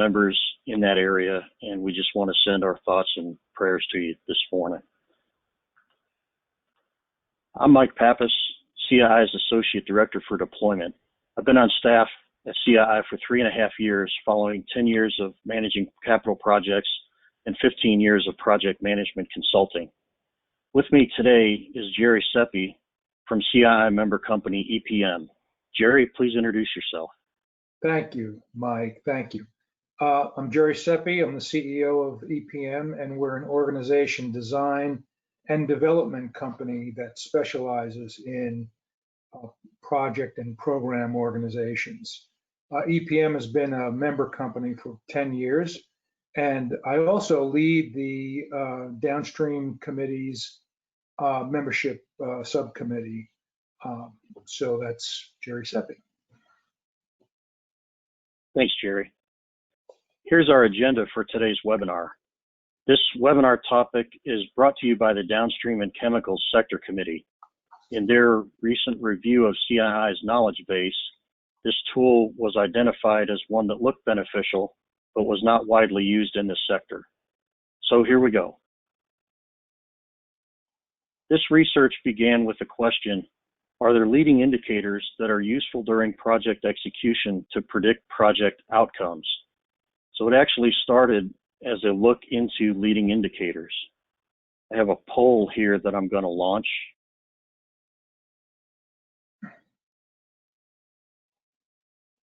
members in that area, and we just want to send our thoughts and prayers to you this morning. I'm Mike Pappas, CII's Associate Director for Deployment. I've been on staff at CII for 3.5 years, following 10 years of managing capital projects and 15 years of project management consulting. With me today is Jerry Seppi from CII member company EPM. Jerry, please introduce yourself. Thank you, Mike. Thank you. I'm Jerry Seppi. I'm the CEO of EPM, and we're an organization design and development company that specializes in project and program organizations. EPM has been a member company for 10 years, and I also lead the downstream committee's membership subcommittee. So that's Jerry Seppi. Thanks, Jerry. Here's our agenda for today's webinar. This webinar topic is brought to you by the Downstream and Chemicals Sector Committee. In their recent review of CII's knowledge base, this tool was identified as one that looked beneficial, but was not widely used in this sector. So here we go. This research began with the question, are there leading indicators that are useful during project execution to predict project outcomes? So it actually started as a look into leading indicators. I have a poll here that I'm going to launch.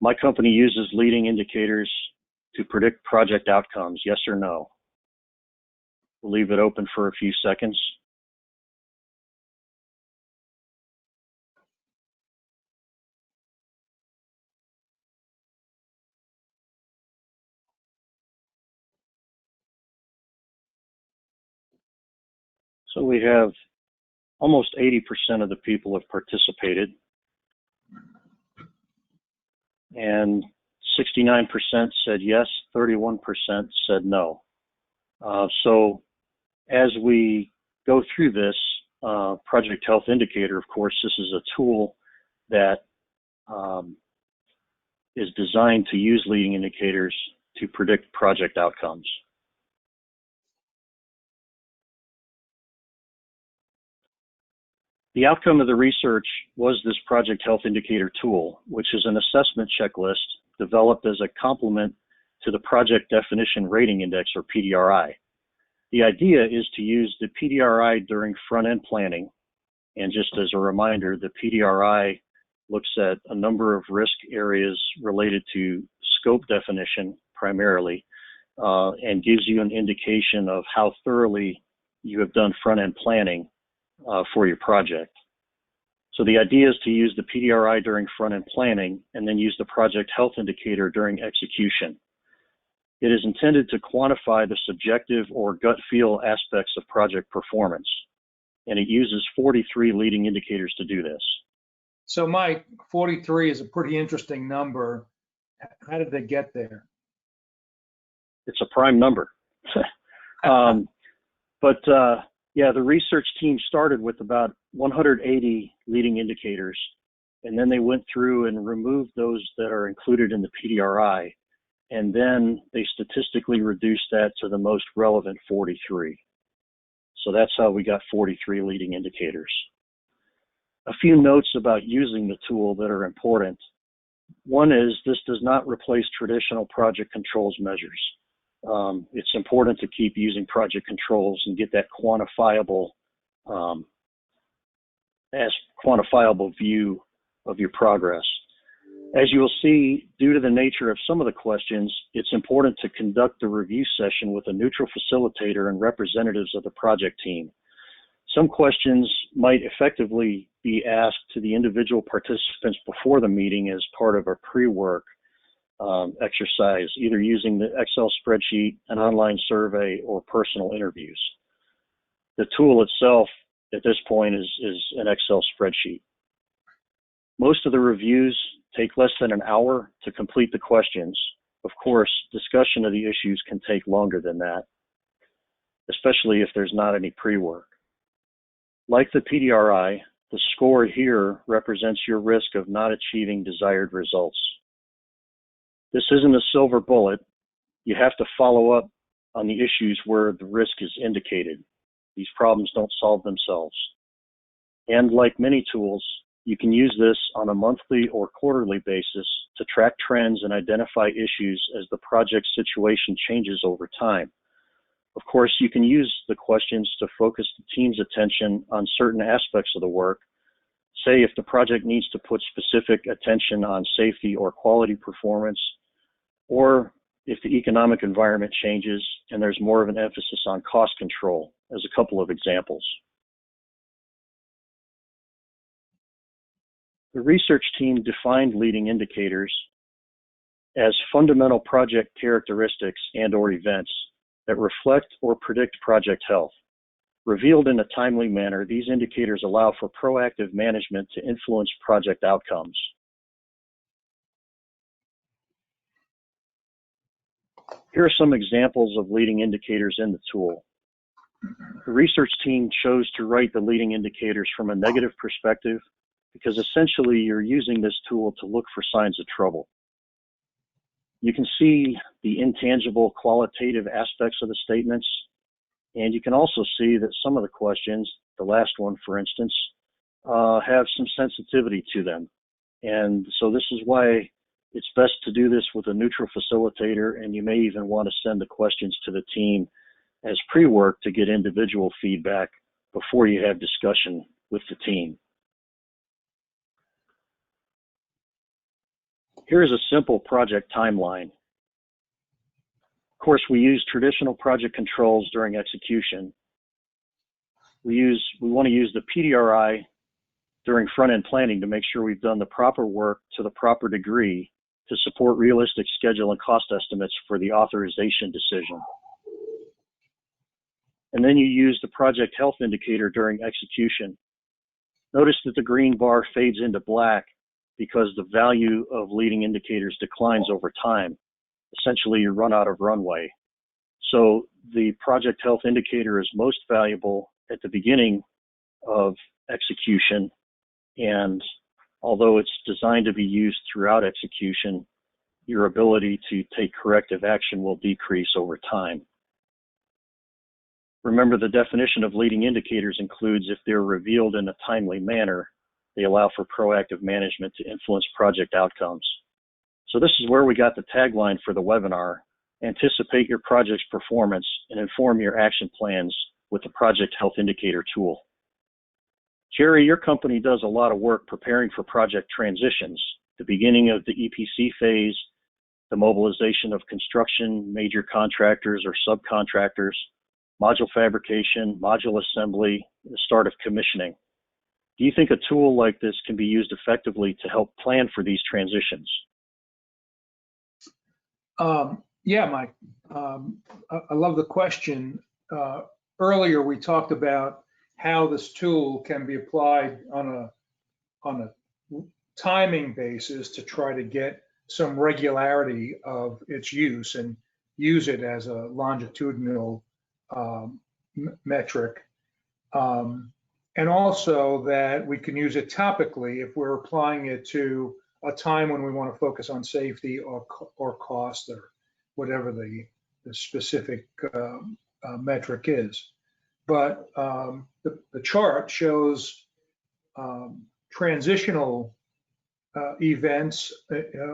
My company uses leading indicators to predict project outcomes, yes or no? We'll leave it open for a few seconds. So we have almost 80% of the people have participated, and 69% said yes, 31% said no. So as we go through this Project Health Indicator, of course, this is a tool that is designed to use leading indicators to predict project outcomes. The outcome of the research was this Project Health Indicator tool, which is an assessment checklist developed as a complement to the Project Definition Rating Index, or PDRI. The idea is to use the PDRI during front-end planning, and just as a reminder, the PDRI looks at a number of risk areas related to scope definition primarily, and gives you an indication of how thoroughly you have done front-end planning for your project. So the idea is to use the PDRI during front-end planning and then use the Project Health Indicator during execution. It is intended to quantify the subjective or gut feel aspects of project performance, and it uses 43 leading indicators to do this. So Mike, 43 is a pretty interesting number. How did they get there? It's a prime number. Yeah, the research team started with about 180 leading indicators, and then they went through and removed those that are included in the PDRI, and then they statistically reduced that to the most relevant 43. So that's how we got 43 leading indicators. A few notes about using the tool that are important. One is this does not replace traditional project controls measures. It's important to keep using project controls and get that quantifiable view of your progress. As you will see, due to the nature of some of the questions, it's important to conduct the review session with a neutral facilitator and representatives of the project team. Some questions might effectively be asked to the individual participants before the meeting as part of a pre-work exercise, either using the Excel spreadsheet, an online survey, or personal interviews. The tool itself at this point is an Excel spreadsheet. Most of the reviews take less than an hour to complete the questions. Of course, discussion of the issues can take longer than that, especially if there's not any pre-work. Like the PDRI, the score here represents your risk of not achieving desired results. This isn't a silver bullet, You have to follow up on the issues where the risk is indicated. These problems don't solve themselves. And like many tools, you can use this on a monthly or quarterly basis to track trends and identify issues as the project situation changes over time. Of course, you can use the questions to focus the team's attention on certain aspects of the work. Say if the project needs to put specific attention on safety or quality performance, or if the economic environment changes and there's more of an emphasis on cost control, as a couple of examples. The research team defined leading indicators as fundamental project characteristics and/or events that reflect or predict project health. Revealed in a timely manner, these indicators allow for proactive management to influence project outcomes. Here are some examples of leading indicators in the tool. The research team chose to write the leading indicators from a negative perspective because essentially you're using this tool to look for signs of trouble. You can see the intangible qualitative aspects of the statements, and you can also see that some of the questions, the last one for instance, have some sensitivity to them. And so this is why it's best to do this with a neutral facilitator, and you may even want to send the questions to the team as pre-work to get individual feedback before you have discussion with the team. Here's a simple project timeline. Of course, we use traditional project controls during execution. We want to use the PDRI during front-end planning to make sure we've done the proper work to the proper degree to support realistic schedule and cost estimates for the authorization decision. And then you use the project health indicator during execution. Notice that the green bar fades into black because the value of leading indicators declines over time. Essentially, you run out of runway. So the project health indicator is most valuable at the beginning of execution, and although it's designed to be used throughout execution, your ability to take corrective action will decrease over time. Remember, the definition of leading indicators includes if they're revealed in a timely manner, they allow for proactive management to influence project outcomes. So this is where we got the tagline for the webinar: anticipate your project's performance and inform your action plans with the Project Health Indicator tool. Jerry, your company does a lot of work preparing for project transitions, the beginning of the EPC phase, the mobilization of construction, major contractors or subcontractors, module fabrication, module assembly, the start of commissioning. Do you think a tool like this can be used effectively to help plan for these transitions? Yeah, Mike, I love the question. Earlier, we talked about how this tool can be applied on a timing basis to try to get some regularity of its use and use it as a longitudinal metric. And also that we can use it topically if we're applying it to a time when we want to focus on safety or cost or whatever the specific metric is. But the chart shows transitional events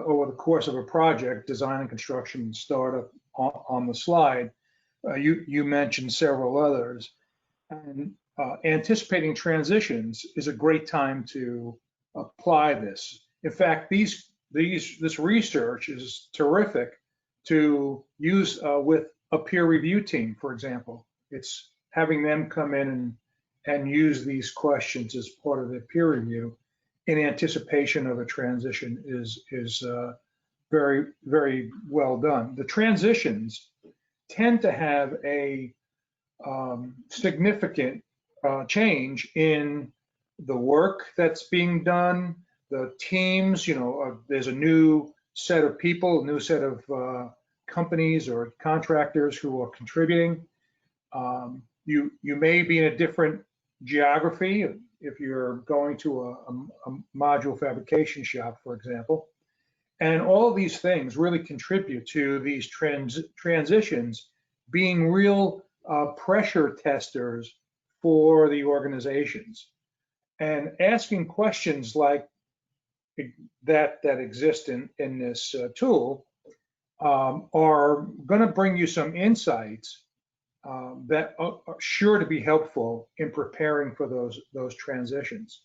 over the course of a project, design and construction and startup on the slide. You mentioned several others. And anticipating transitions is a great time to apply this. In fact, this research is terrific to use with a peer review team, for example. It's having them come in and use these questions as part of their peer review in anticipation of a transition is very, very well done. The transitions tend to have a significant change in the work that's being done, the teams, there's a new set of people, a new set of companies or contractors who are contributing. You may be in a different geography if you're going to a module fabrication shop, for example. And all these things really contribute to these transitions being real pressure testers for the organizations. And asking questions like that exist in this tool are going to bring you some insights that are sure to be helpful in preparing for those transitions.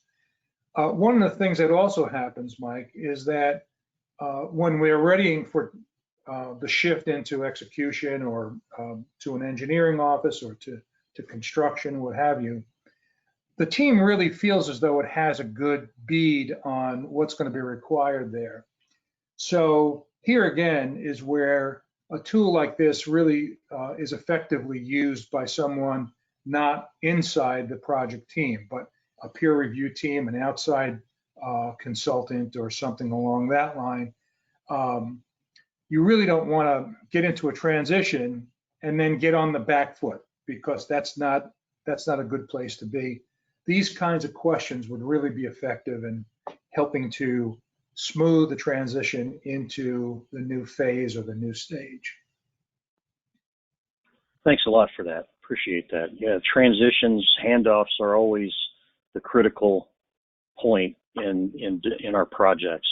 One of the things that also happens, Mike, is that when we're readying for the shift into execution or to an engineering office or to construction, what have you, the team really feels as though it has a good bead on what's going to be required there. So here again is where a tool like this really is effectively used by someone not inside the project team, but a peer review team, an outside consultant or something along that line. You really don't want to get into a transition and then get on the back foot, because that's not a good place to be. These kinds of questions would really be effective in helping to smooth the transition into the new phase or the new stage. Thanks a lot for that. Appreciate that. Yeah, transitions, handoffs are always the critical point in our projects.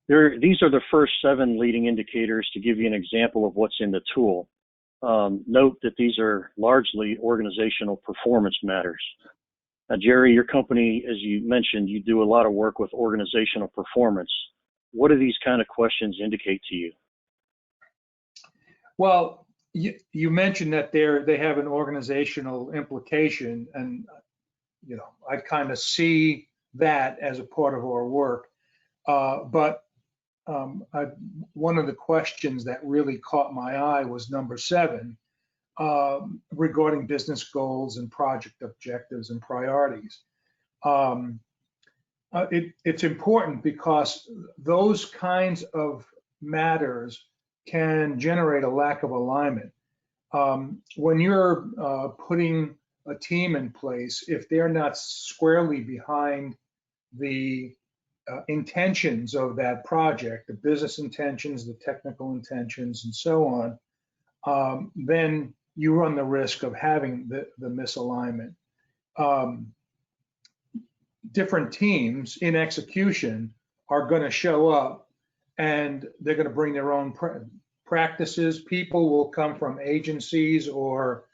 These are the first 7 leading indicators to give you an example of what's in the tool. Note that these are largely organizational performance matters. Now, Jerry, your company, as you mentioned, you do a lot of work with organizational performance. What do these kind of questions indicate to you? Well, you mentioned that they have an organizational implication, and I kind of see that as a part of our work. But one of the questions that really caught my eye was number 7, regarding business goals and project objectives and priorities. It's important because those kinds of matters can generate a lack of alignment. When you're putting a team in place, if they're not squarely behind the intentions of that project, the business intentions, the technical intentions, and so on, then you run the risk of having the misalignment. Different teams in execution are going to show up and they're going to bring their own practices. People will come from agencies or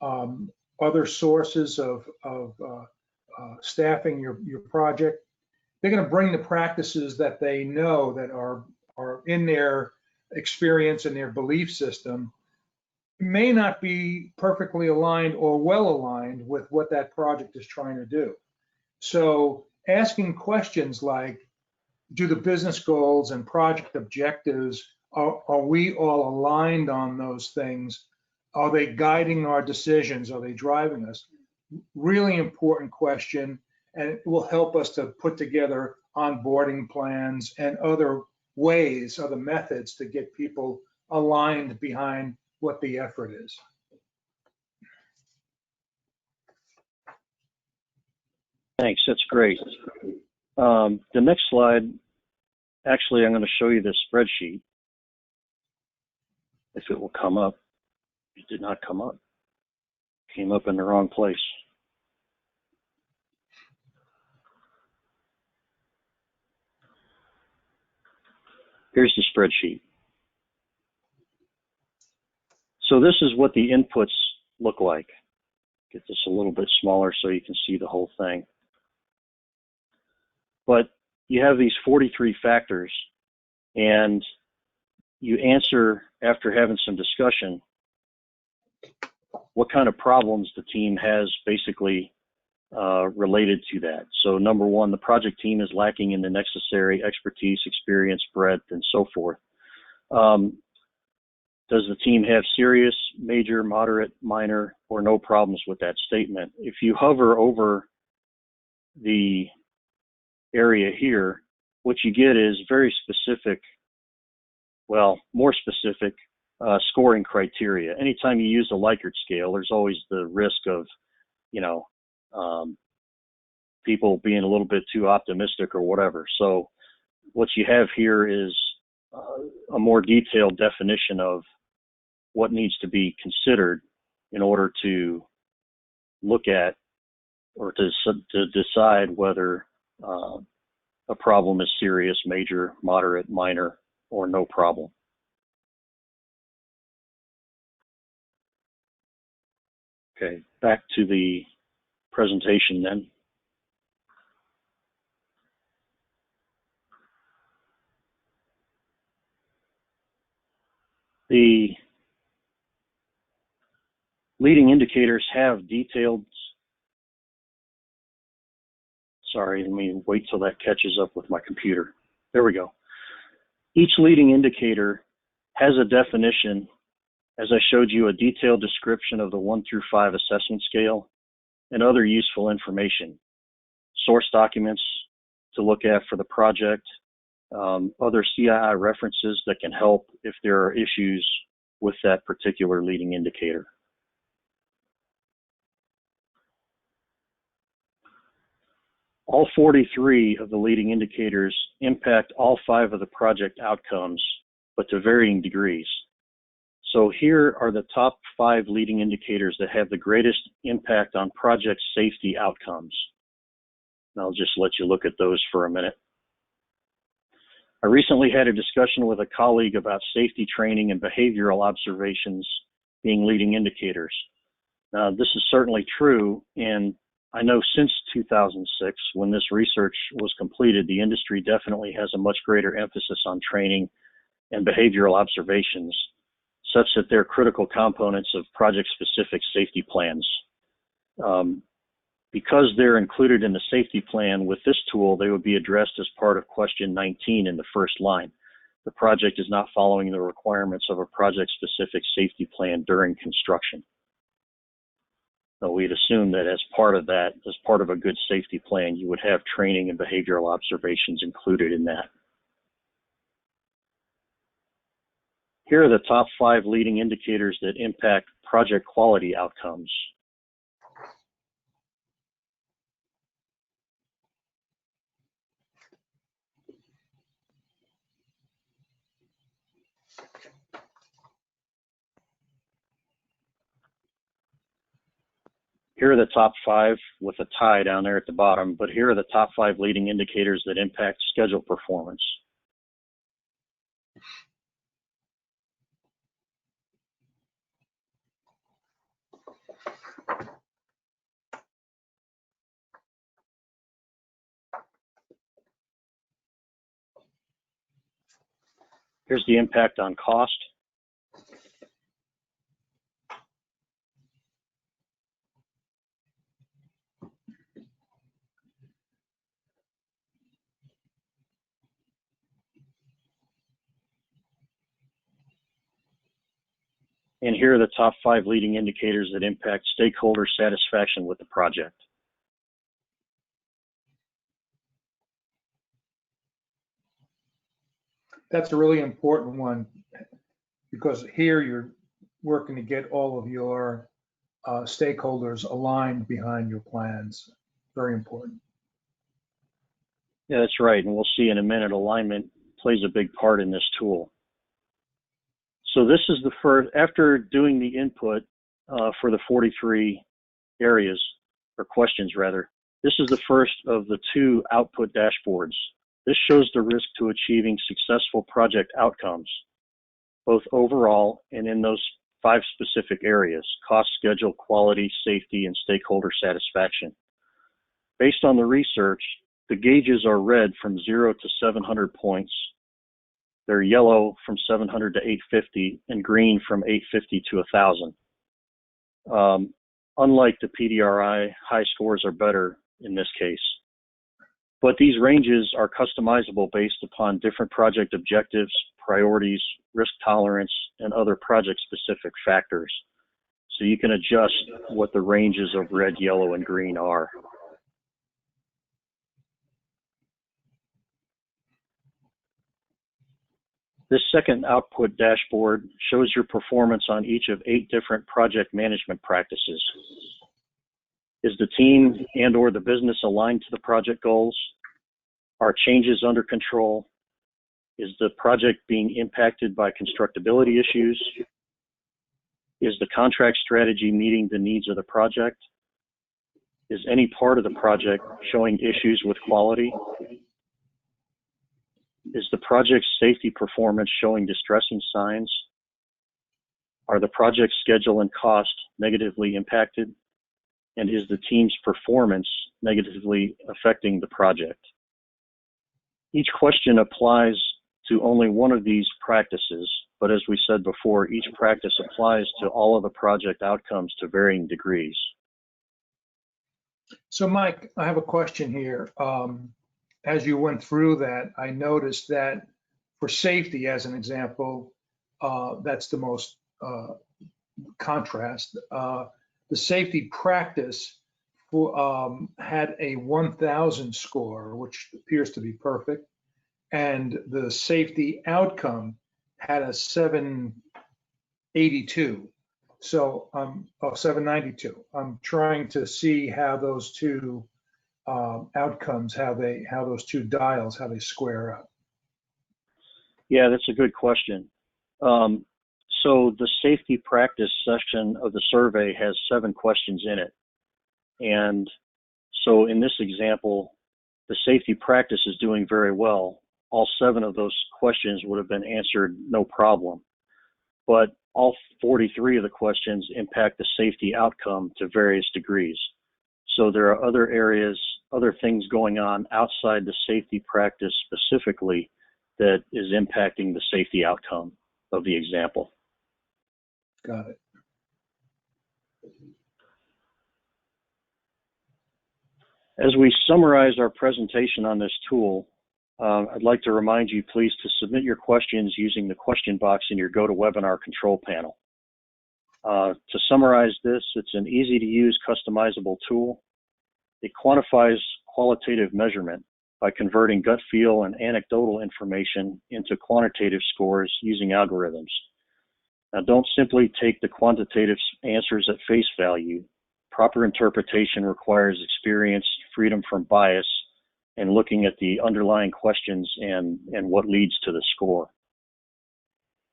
other sources of staffing your project. They're going to bring the practices that they know that are in their experience and their belief system. May not be perfectly aligned or well aligned with what that project is trying to do. So asking questions like, do the business goals and project objectives, are we all aligned on those things? Are they guiding our decisions? Are they driving us? Really important question, and it will help us to put together onboarding plans and other ways, other methods to get people aligned behind what the effort is. Thanks, that's great. The next slide, actually, I'm going to show you this spreadsheet. If it will come up. It did not come up. Came up in the wrong place. Here's the spreadsheet. So this is what the inputs look like. Get this a little bit smaller so you can see the whole thing. But you have these 43 factors, and you answer after having some discussion what kind of problems the team has basically related to that. So number 1, the project team is lacking in the necessary expertise, experience, breadth, and so forth. Does the team have serious, major, moderate, minor, or no problems with that statement? If you hover over the area here, what you get is very specific, well, more specific scoring criteria. Anytime you use a Likert scale, there's always the risk of, people being a little bit too optimistic or whatever. So what you have here is a more detailed definition of what needs to be considered in order to look at or to decide whether a problem is serious, major, moderate, minor, or no problem. Okay, back to the presentation then. The leading indicators have detailed, sorry, let me wait till that catches up with my computer. There we go. Each leading indicator has a definition, as I showed you, a detailed description of the 1 through 5 assessment scale and other useful information, source documents to look at for the project, other CII references that can help if there are issues with that particular leading indicator. All 43 of the leading indicators impact all 5 of the project outcomes, but to varying degrees. So here are the top 5 leading indicators that have the greatest impact on project safety outcomes. And I'll just let you look at those for a minute. I recently had a discussion with a colleague about safety training and behavioral observations being leading indicators. Now, this is certainly true, and I know since 2006, when this research was completed, the industry definitely has a much greater emphasis on training and behavioral observations, such that they're critical components of project-specific safety plans. Because they're included in the safety plan with this tool, they would be addressed as part of question 19 in the first line. The project is not following the requirements of a project-specific safety plan during construction. So we'd assume that as part of that, as part of a good safety plan, you would have training and behavioral observations included in that. Here are the top 5 leading indicators that impact project quality outcomes. Here are the top 5 with a tie down there at the bottom, but here are the top 5 leading indicators that impact schedule performance. Here's the impact on cost. And here are the top 5 leading indicators that impact stakeholder satisfaction with the project. That's a really important one, because here you're working to get all of your stakeholders aligned behind your plans. Very important. Yeah, that's right. And we'll see in a minute, alignment plays a big part in this tool. So this is the first, after doing the input for the 43 areas, or questions rather, this is the first of the 2 output dashboards. This shows the risk to achieving successful project outcomes, both overall and in those 5 specific areas: cost, schedule, quality, safety, and stakeholder satisfaction. Based on the research, the gauges are red from 0 to 700 points. They're yellow from 700 to 850 and green from 850 to 1,000. Unlike the PDRI, high scores are better in this case. But these ranges are customizable based upon different project objectives, priorities, risk tolerance, and other project-specific factors. So you can adjust what the ranges of red, yellow, and green are. This second output dashboard shows your performance on each of 8 different project management practices. Is the team and/or the business aligned to the project goals? Are changes under control? Is the project being impacted by constructability issues? Is the contract strategy meeting the needs of the project? Is any part of the project showing issues with quality? Is the project's safety performance showing distressing signs? Are the project schedule and cost negatively impacted? And is the team's performance negatively affecting the project? Each question applies to only one of these practices, but as we said before, each practice applies to all of the project outcomes to varying degrees. So Mike, I have a question here. As you went through that, I noticed that for safety, as an example, that's the most contrast. The safety practice had a 1,000 score, which appears to be perfect, and the safety outcome had a 782. So, 792. I'm trying to see how those two outcomes, how those two dials, how they square up. Yeah, that's a good question. So the safety practice section of the survey has 7 questions in it. And so in this example, the safety practice is doing very well. All 7 of those questions would have been answered no problem. But all 43 of the questions impact the safety outcome to various degrees. So there are other areas, other things going on outside the safety practice specifically that is impacting the safety outcome of the example. Got it. As we summarize our presentation on this tool, I'd like to remind you, please, to submit your questions using the question box in your GoToWebinar control panel. To summarize this, it's an easy-to-use, customizable tool. It quantifies qualitative measurement by converting gut feel and anecdotal information into quantitative scores using algorithms. Now, don't simply take the quantitative answers at face value. Proper interpretation requires experience, freedom from bias, and looking at the underlying questions and what leads to the score.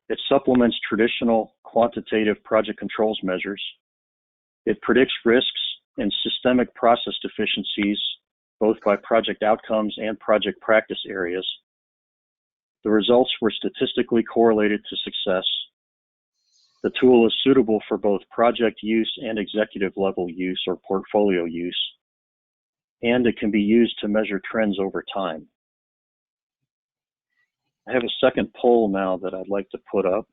It supplements traditional quantitative project controls measures. It predicts risks and systemic process deficiencies, both by project outcomes and project practice areas. The results were statistically correlated to success. The tool is suitable for both project use and executive level use or portfolio use, and it can be used to measure trends over time. I have a second poll now that I'd like to put up.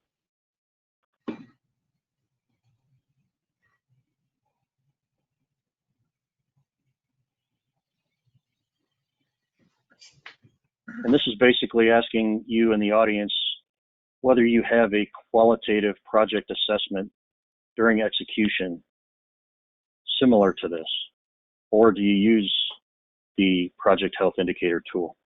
And this is basically asking you in the audience whether you have a qualitative project assessment during execution similar to this, or do you use the Project Health Indicator tool?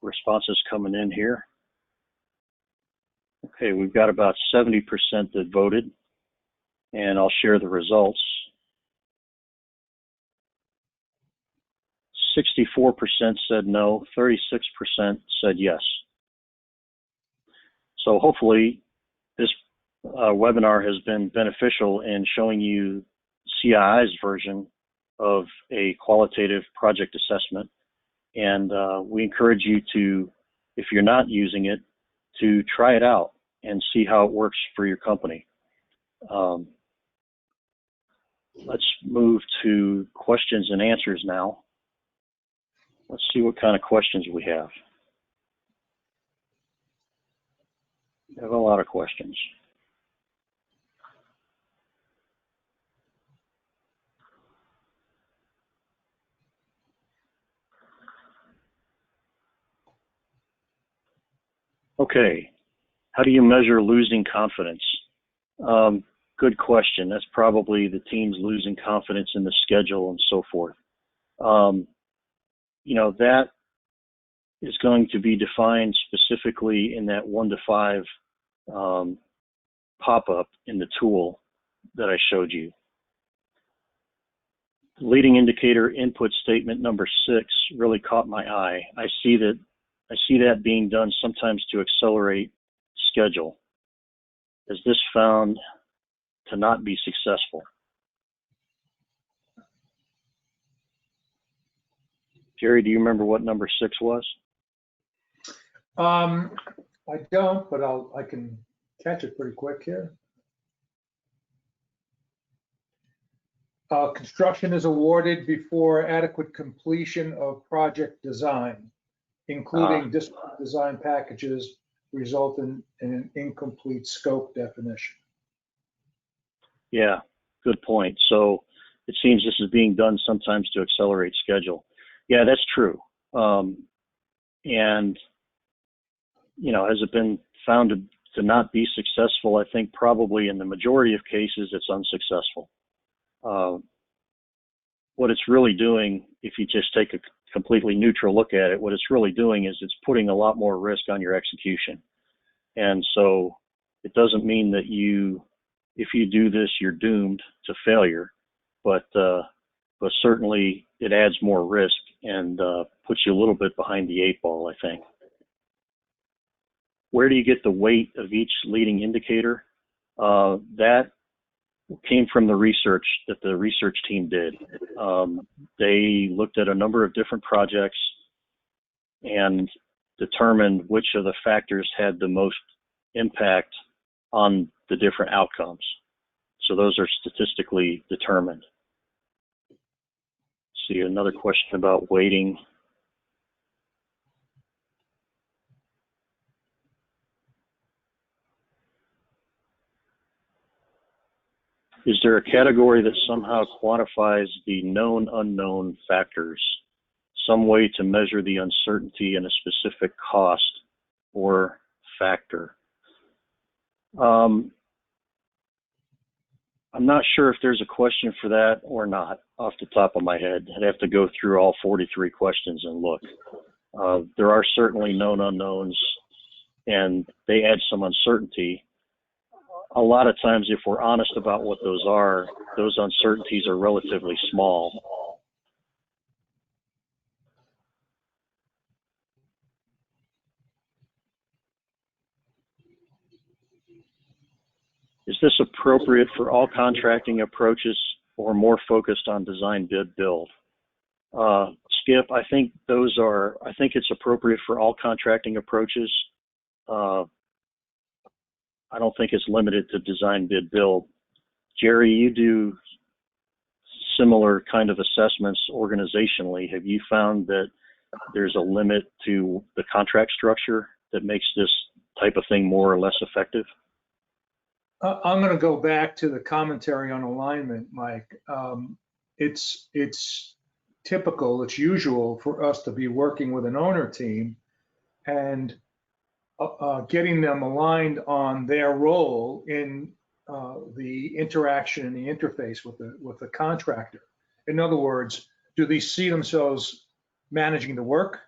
Responses coming in here. Okay, we've got about 70% that voted, and I'll share the results. 64% said no, 36% said yes. So hopefully this webinar has been beneficial in showing you CII's version of a qualitative project assessment. And we encourage you to, if you're not using it, to try it out and see how it works for your company. Let's move to questions and answers now. Let's see what kind of questions we have. We have a lot of questions. Okay, how do you measure losing confidence? Good question. That's probably the team's losing confidence in the schedule and so forth. That is going to be defined specifically in that 1 to 5 pop-up in the tool that I showed you. The leading indicator input statement number 6 really caught my eye. I see that being done sometimes to accelerate schedule. Is this found to not be successful? Jerry, do you remember what number 6 was? I don't, but I can catch it pretty quick here. Construction is awarded before adequate completion of project design, including design packages result in an incomplete scope definition. Yeah, good point. So it seems this is being done sometimes to accelerate schedule. Yeah, that's true. And, has it been found to not be successful? I think probably in the majority of cases it's unsuccessful. What it's really doing, if you just take a completely neutral look at it, what it's really doing is it's putting a lot more risk on your execution. And so it doesn't mean that if you do this, you're doomed to failure, but certainly it adds more risk and puts you a little bit behind the 8 ball, I think. Where do you get the weight of each leading indicator? That came from the research that the research team did. They looked at a number of different projects and determined which of the factors had the most impact on the different outcomes. So those are statistically determined. See, another question about weighting. Is there a category that somehow quantifies the known unknown factors? Some way to measure the uncertainty in a specific cost or factor? I'm not sure if there's a question for that or not off the top of my head. I'd have to go through all 43 questions and look. There are certainly known unknowns, and they add some uncertainty. A lot of times, if we're honest about what those are, those uncertainties are relatively small. Is this appropriate for all contracting approaches or more focused on design, bid, build? Skip, I think it's appropriate for all contracting approaches. I don't think it's limited to design, bid, build. Jerry, you do similar kind of assessments organizationally. Have you found that there's a limit to the contract structure that makes this type of thing more or less effective? I'm going to go back to the commentary on alignment, Mike. It's typical, it's usual for us to be working with an owner team and getting them aligned on their role in the interaction and the interface with the contractor. In other words, do they see themselves managing the work?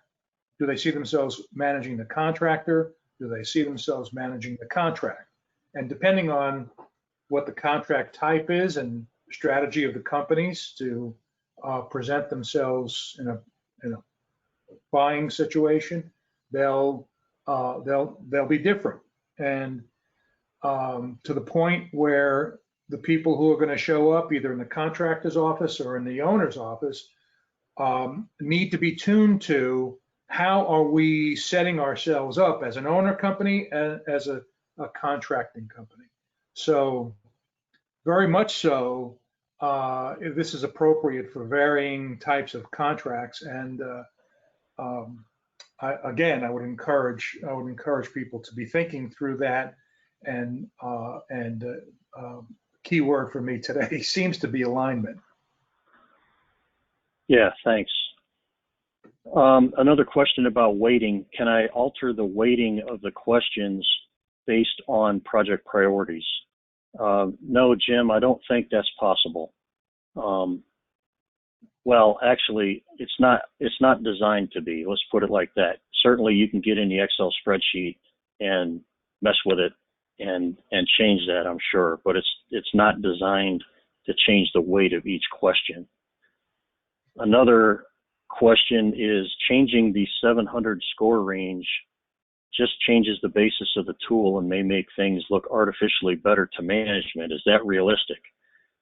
Do they see themselves managing the contractor? Do they see themselves managing the contract? And depending on what the contract type is and strategy of the companies to present themselves in a buying situation, they'll be different. And to the point where the people who are going to show up either in the contractor's office or in the owner's office need to be tuned to how are we setting ourselves up as an owner company and as a contracting company. So very much so, this is appropriate for varying types of contracts. And I would encourage people to be thinking through that. And key word for me today seems to be alignment. Yeah, thanks. Another question about weighting. Can I alter the weighting of the questions based on project priorities? No, Jim, I don't think that's possible. Well, actually, it's not designed to be. Let's put it like that. Certainly, you can get in the Excel spreadsheet and mess with it and change that, I'm sure, but it's not designed to change the weight of each question. Another question is changing the 700 score range just changes the basis of the tool and may make things look artificially better to management. Is that realistic?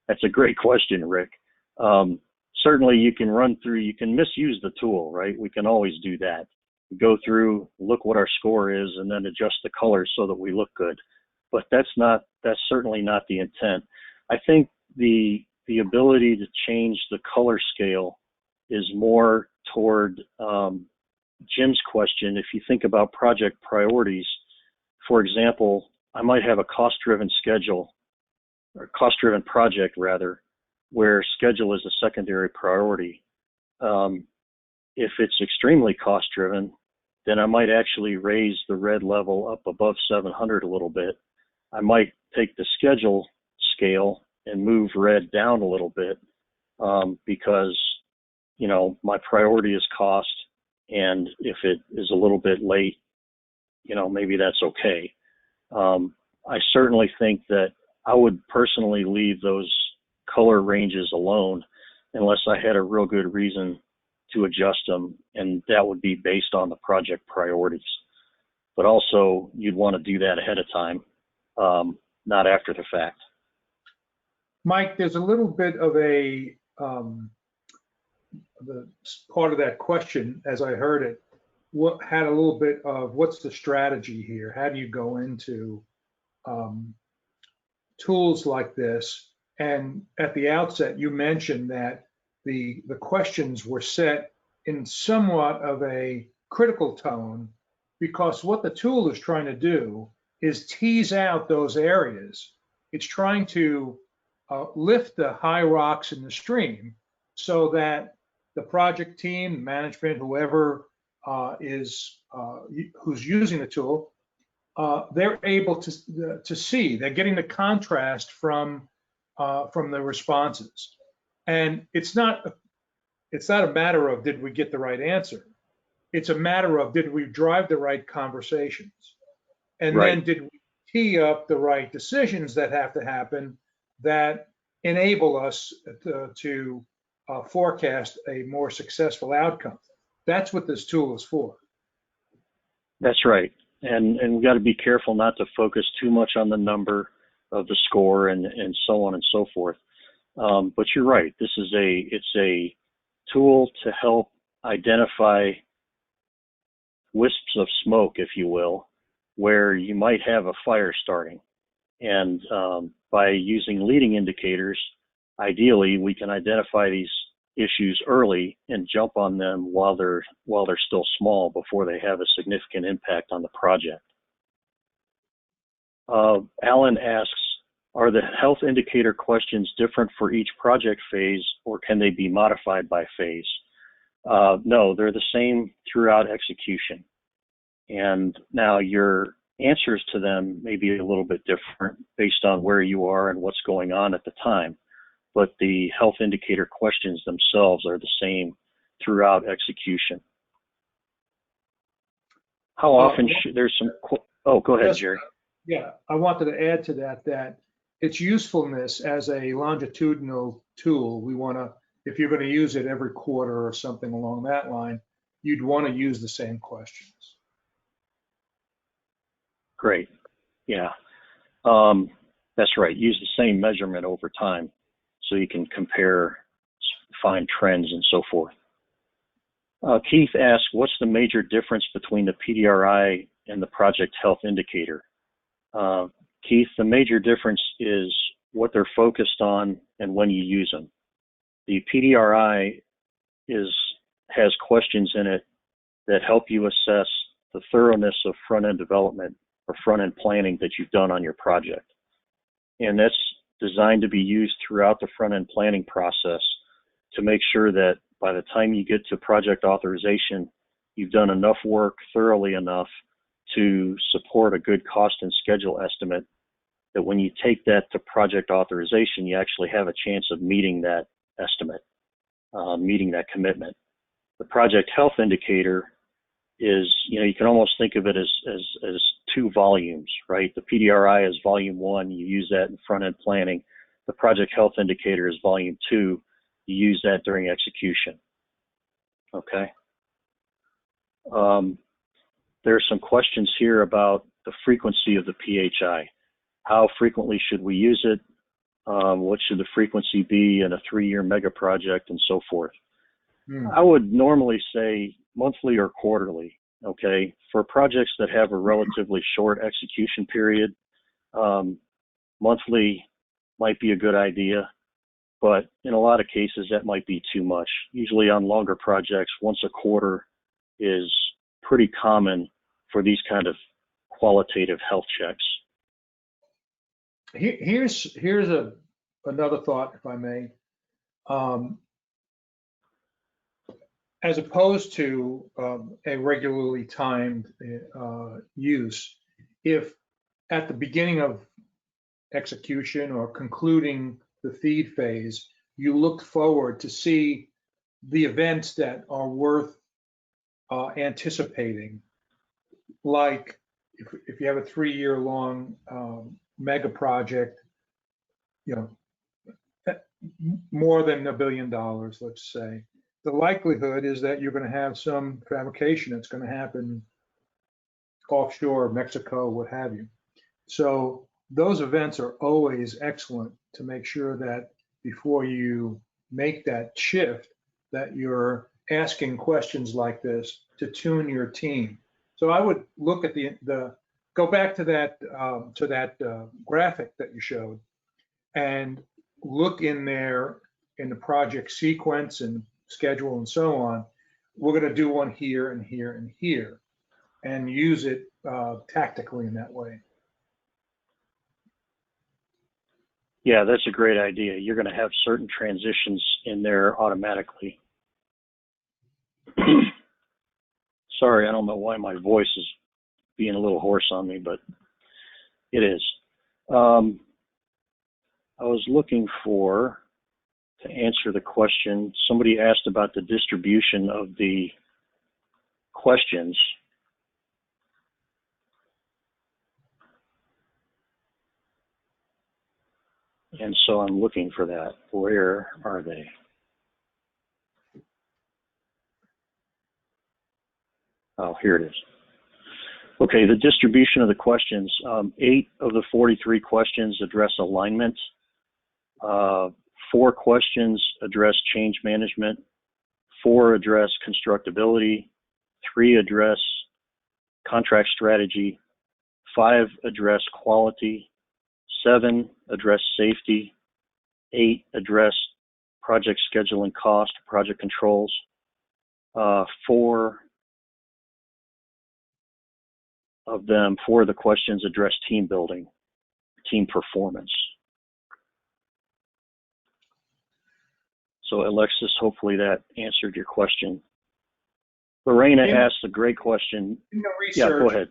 That's a great question, Rick. Certainly you can misuse the tool, right? We can always do that. Go through, look what our score is, and then adjust the colors so that we look good. But that's certainly not the intent. I think the ability to change the color scale is more toward Jim's question. If you think about project priorities, for example, I might have a cost-driven schedule, or cost-driven project rather, where schedule is a secondary priority. If it's extremely cost-driven, then I might actually raise the red level up above 700 a little bit. I might take the schedule scale and move red down a little bit because, my priority is cost, and if it is a little bit late, maybe that's okay. I certainly think that I would personally leave those color ranges alone unless I had a real good reason to adjust them, and that would be based on the project priorities. But also, you'd want to do that ahead of time, not after the fact. Mike, there's a little bit of the part of that question, as I heard it, had a little bit of what's the strategy here? How do you go into tools like this? And at the outset, you mentioned that the questions were set in somewhat of a critical tone, because what the tool is trying to do is tease out those areas. It's trying to lift the high rocks in the stream so that the project team, management, whoever who's using the tool, they're able to see. They're getting the contrast from the responses, and it's not a matter of did we get the right answer. It's a matter of did we drive the right conversations, and Right. then did we tee up the right decisions that have to happen that enable us to forecast a more successful outcome. That's what this tool is for. That's right. And we got to be careful not to focus too much on the number of the score and so on and so forth. But you're right. It's a tool to help identify wisps of smoke, if you will, where you might have a fire starting. And by using leading indicators, ideally, we can identify these issues early and jump on them while they're still small before they have a significant impact on the project. Alan asks, are the health indicator questions different for each project phase, or can they be modified by phase? No, they're the same throughout execution. And now your answers to them may be a little bit different based on where you are and what's going on at the time. But the health indicator questions themselves are the same throughout execution. How often there's some, go ahead, Jerry. Yeah, I wanted to add to that its usefulness as a longitudinal tool, we want to, if you're going to use it every quarter or something along that line, you'd want to use the same questions. Great. Yeah, that's right. Use the same measurement over time so you can compare, find trends and so forth. Keith asked, what's the major difference between the PDRI and the Project Health Indicator? Keith, the major difference is what they're focused on and when you use them. The PDRI has questions in it that help you assess the thoroughness of front-end development or front-end planning that you've done on your project. And that's designed to be used throughout the front-end planning process to make sure that by the time you get to project authorization, you've done enough work thoroughly enough to support a good cost and schedule estimate that when you take that to project authorization, you actually have a chance of meeting that estimate. meeting that commitment. The project health indicator is, you can almost think of it as two volumes, right? The PDRI is volume 1, you use that in front-end planning. The project health indicator is volume 2, you use that during execution, okay? There are some questions here about the frequency of the PHI. How frequently should we use it? What should the frequency be in a 3-year mega project, and so forth? I would normally say monthly or quarterly, okay? For projects that have a relatively short execution period, monthly might be a good idea, but in a lot of cases that might be too much. Usually on longer projects, once a quarter is pretty common for these kind of qualitative health checks. Here's another thought, if I may. As opposed to a regularly timed use, if at the beginning of execution or concluding the feed phase, you look forward to see the events that are worth anticipating, like if you have a 3-year long mega project, more than $1 billion, let's say, the likelihood is that you're going to have some fabrication that's going to happen offshore, Mexico, what have you. So those events are always excellent to make sure that before you make that shift, that you're asking questions like this to tune your team. So I would look at go back to that graphic that you showed, and look in there in the project sequence and schedule and so on. We're going to do one here and here and here, and use it tactically in that way. Yeah, that's a great idea. You're going to have certain transitions in there automatically. Sorry, I don't know why my voice is being a little hoarse on me, but it is. I was looking to answer the question, somebody asked about the distribution of the questions. And so I'm looking for that. Where are they? Oh, here it is. Okay, the distribution of the questions. 8 of the 43 questions address alignment. 4 questions address change management. 4 address constructability. 3 address contract strategy. 5 address quality. 7 address safety. 8 address project scheduling cost, project controls. 4 of the questions address team building, team performance. So Alexis, hopefully that answered your question. Lorena asked a great question. In the research, yeah, go ahead.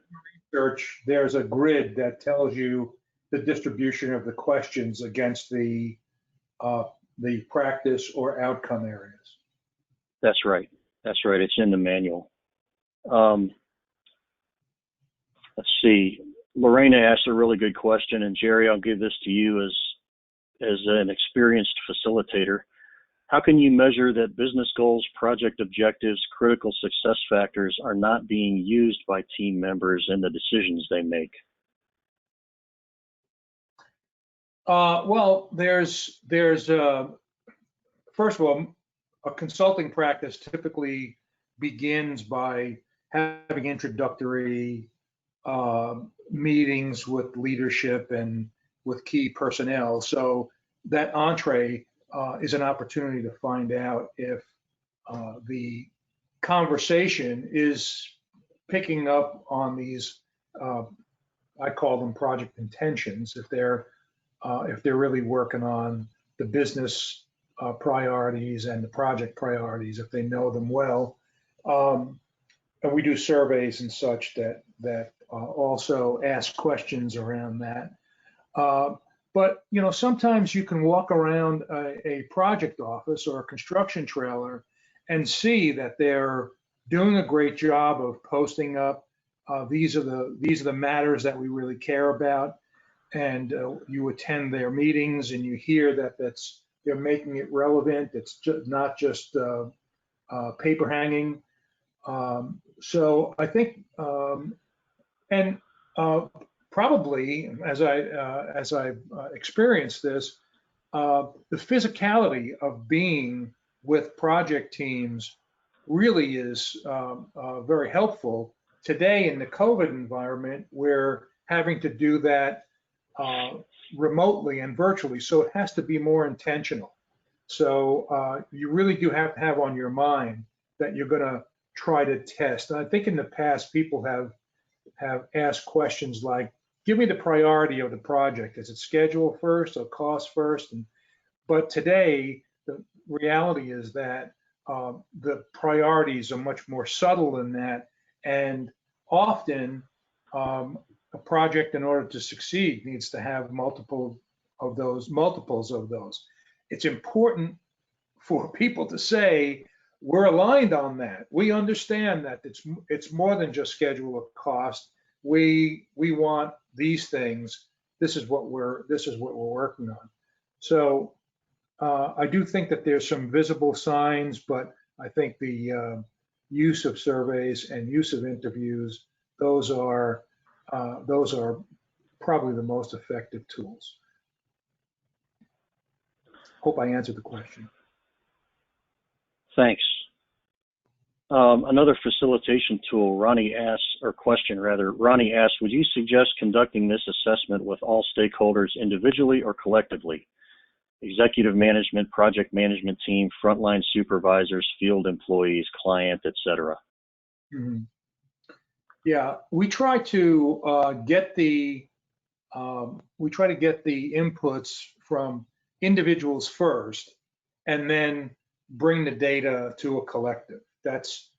There's a grid that tells you the distribution of the questions against the practice or outcome areas. That's right. That's right. It's in the manual. Let's see. Lorena asked a really good question, and Jerry, I'll give this to you as an experienced facilitator. How can you measure that business goals, project objectives, critical success factors are not being used by team members in the decisions they make? Well, there's first of all, a consulting practice typically begins by having introductory meetings with leadership and with key personnel. So that entree is an opportunity to find out if the conversation is picking up on these, I call them project intentions, if they're really working on the business priorities and the project priorities, if they know them well. And we do surveys and such that also ask questions around that. But sometimes you can walk around a project office or a construction trailer and see that they're doing a great job of posting up. These are the matters that we really care about, and you attend their meetings and you hear that they're making it relevant. It's not just paper hanging. So I think, and probably as I've experienced this, the physicality of being with project teams really is very helpful today in the COVID environment. We're having to do that remotely and virtually, so it has to be more intentional. So you really do have to have on your mind that you're going to try to test. And I think in the past, people have asked questions like, give me the priority of the project. Is it schedule first or cost first? But today, the reality is that the priorities are much more subtle than that. And often, a project, in order to succeed, needs to have multiples of those. It's important for people to say, we're aligned on that. We understand that it's more than just schedule or cost. We want these things. This is what we're working on. So I do think that there's some visible signs, but I think the use of surveys and use of interviews, those are probably the most effective tools. Hope I answered the question. Thanks. Another facilitation tool, Ronnie asks, would you suggest conducting this assessment with all stakeholders individually or collectively? Executive management, project management team, frontline supervisors, field employees, client, etc. Mm-hmm. Yeah, we try to get the inputs from individuals first, and then bring the data to a collective. That's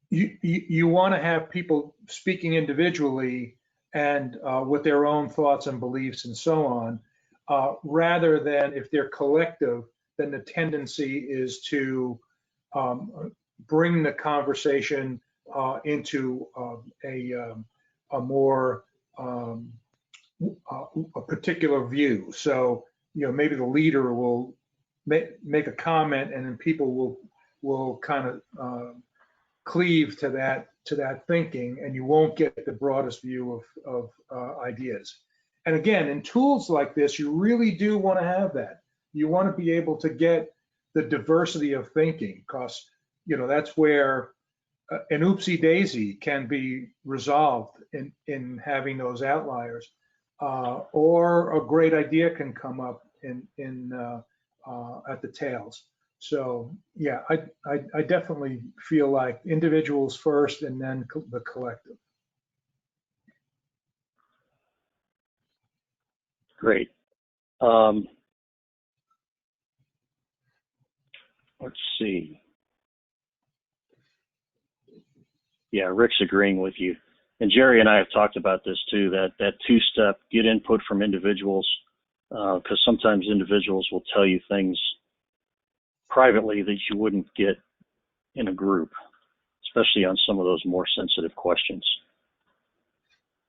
you want to have people speaking individually and with their own thoughts and beliefs and so on, rather than if they're collective, then the tendency is to bring the conversation into a more a particular view. So maybe the leader will make a comment, and then people will kind of cleave to that thinking, and you won't get the broadest view of ideas. And again, in tools like this, you really do want to have that. You want to be able to get the diversity of thinking, because that's where an oopsie daisy can be resolved in having those outliers, or a great idea can come up at the tails. So yeah, I definitely feel like individuals first and then the collective. Great. Let's see. Yeah, Rick's agreeing with you. And Jerry and I have talked about this too, that two-step, get input from individuals, because sometimes individuals will tell you things privately that you wouldn't get in a group, especially on some of those more sensitive questions.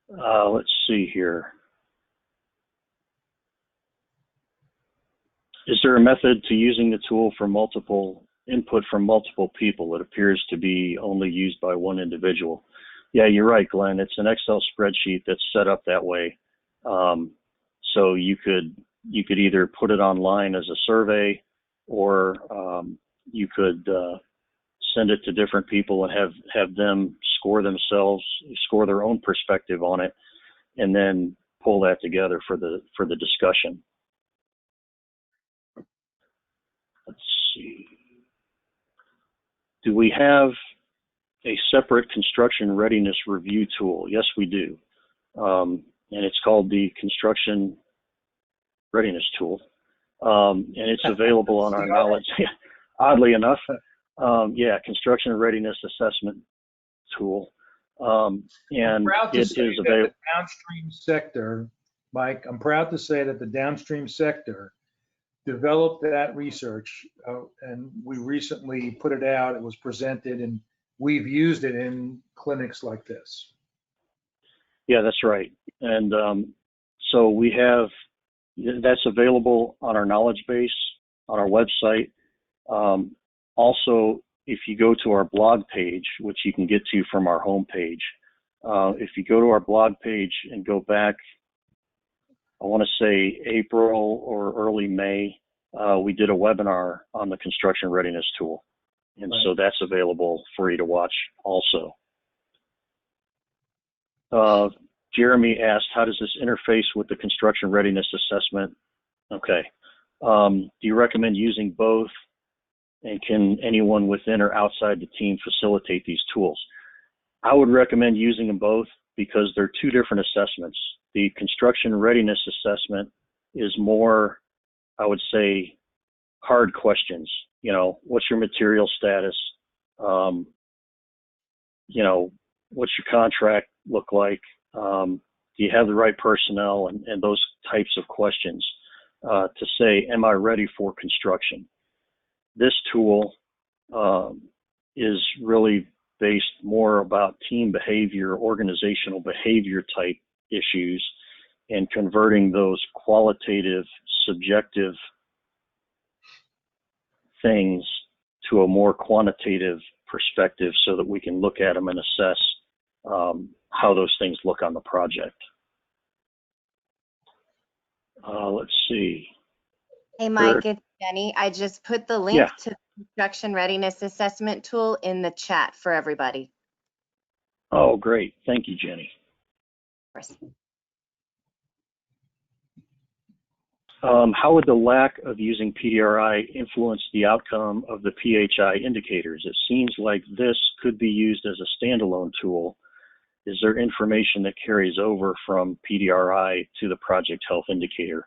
Let's see here. Is there a method to using the tool for multiple input from multiple people? It appears to be only used by one individual. Yeah, you're right, Glenn. It's an Excel spreadsheet that's set up that way. So you could either put it online as a survey, or you could send it to different people and have them score their own perspective on it, and then pull that together for the discussion. Let's see. Do we have a separate construction readiness review tool? Yes, we do. And it's called the Construction Readiness Tool. And it's available on our knowledge. Oddly enough, Construction Readiness Assessment Tool. And it is available. The downstream sector Mike, I'm proud to say that the downstream sector developed that research, and we recently put it out. It was presented, and we've used it in clinics like this. Yeah, that's right. And so we have, that's available on our knowledge base on our website. Also, if you go to our blog page, which you can get to from our homepage, if you go to our blog page and go back, I want to say April or early May, we did a webinar on the construction readiness tool. And Right. so that's available for you to watch also. Jeremy asked, how does this interface with the construction readiness assessment? Okay. Do you recommend using both? And can anyone within or outside the team facilitate these tools? I would recommend using them both because they're two different assessments. The construction readiness assessment is more, I would say, hard questions. You know, what's your material status? You know, what's your contract look like? Do you have the right personnel? And those types of questions to say, am I ready for construction? This tool is really based more about team behavior, organizational behavior type issues, and converting those qualitative, subjective things to a more quantitative perspective so that we can look at them and assess how those things look on the project. Let's see. Hey, Mike, it's Jenny. I just put the link to the construction readiness assessment tool in the chat for everybody. Oh, great. Thank you, Jenny. Of course. How would the lack of using PDRI influence the outcome of the PHI indicators? It seems like this could be used as a standalone tool. Is there information that carries over from PDRI to the project health indicator?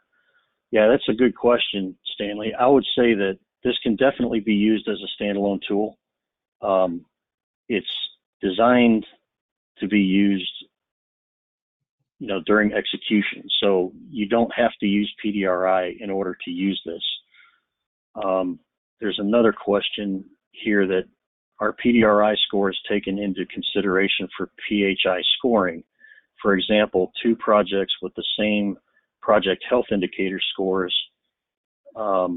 Yeah, that's a good question, Stanley. I would say that this can definitely be used as a standalone tool. It's designed to be used, you know, during execution. So you don't have to use PDRI in order to use this. There's another question here that are PDRI scores taken into consideration for PHI scoring? For example, two projects with the same project health indicator scores, but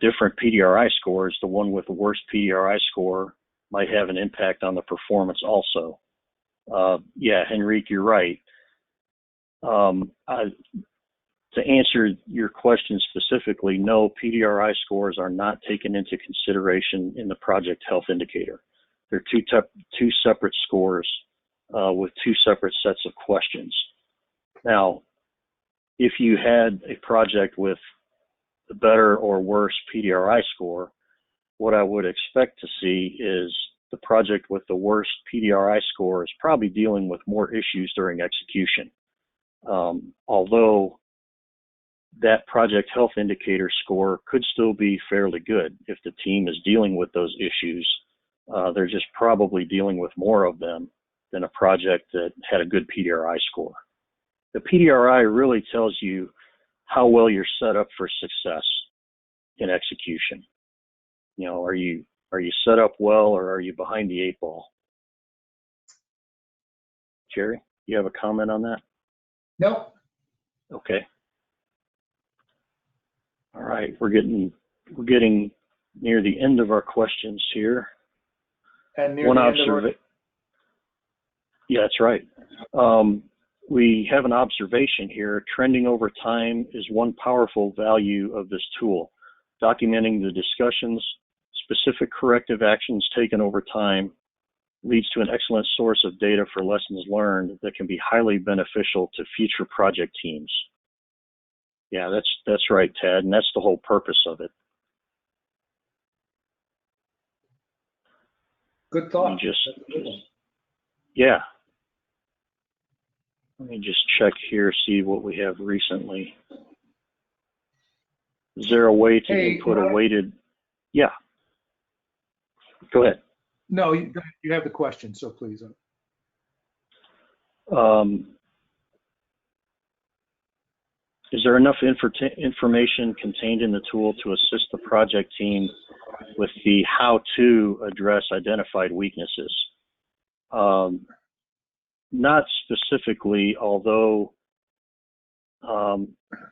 different PDRI scores, the one with the worst PDRI score might have an impact on the performance also. Yeah, Henrique, you're right. To answer your question specifically, no, PDRI scores are not taken into consideration in the project health indicator. They're two separate scores with two separate sets of questions. Now, if you had a project with a better or worse PDRI score, what I would expect to see is the project with the worst PDRI score is probably dealing with more issues during execution. Although that project health indicator score could still be fairly good if the team is dealing with those issues. They're just probably dealing with more of them than a project that had a good PDRI score. The PDRI really tells you how well you're set up for success in execution. You know, are you set up well, or are you behind the eight ball? Jerry, you have a comment on that? Nope. Okay. All right, we're getting near the end of our questions here. And near the end of our... Yeah, that's right. We have an observation here. Trending over time is one powerful value of this tool. Documenting the discussions, specific corrective actions taken over time leads to an excellent source of data for lessons learned that can be highly beneficial to future project teams. Yeah, that's right, Tad, and that's the whole purpose of it. Good thought. Yeah. Let me just check here, see what we have recently. Is there a way to input a weighted? Yeah. Go ahead. No, you have the question, so please. Is there enough information contained in the tool to assist the project team with the how to address identified weaknesses? Not specifically, although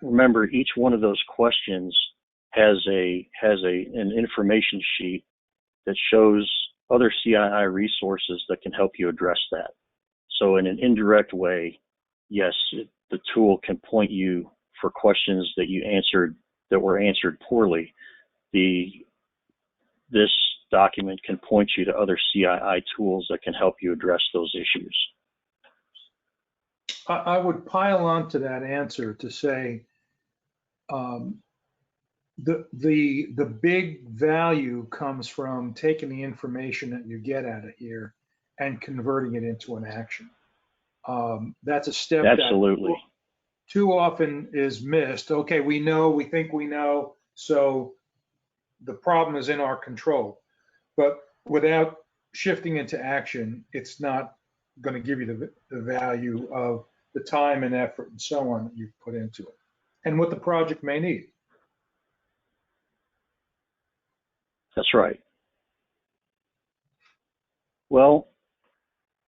remember each one of those questions has an information sheet that shows other CII resources that can help you address that. So in an indirect way, yes, the tool can point you for questions that you answered that were answered poorly. This document can point you to other CII tools that can help you address those issues. I would pile on to that answer to say the big value comes from taking the information that you get out of here and converting it into an action. That's a step Absolutely. that too often is missed. Okay, we think we know, so the problem is in our control. But without shifting into action, it's not going to give you the value of the time and effort and so on that you've put into it, and what the project may need. That's right. Well,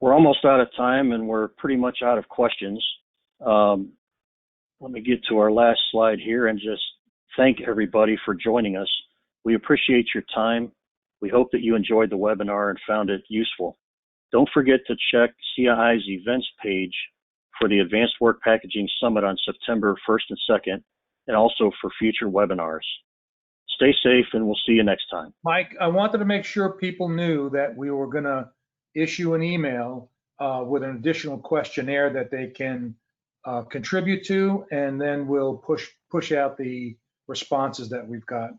we're almost out of time and we're pretty much out of questions. Let me get to our last slide here and just thank everybody for joining us. We appreciate your time. We hope that you enjoyed the webinar and found it useful. Don't forget to check CII's events page for the Advanced Work Packaging Summit on September 1st and 2nd, and also for future webinars. Stay safe and we'll see you next time. Mike, I wanted to make sure people knew that we were going to issue an email with an additional questionnaire that they can contribute to, and then we'll push out the responses that we've got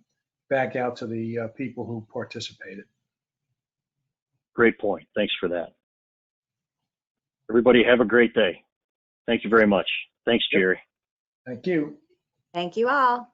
back out to the people who participated. Great point. Thanks for that. Everybody have a great day. Thank you very much. Thanks, Jerry. Thank you. Thank you all.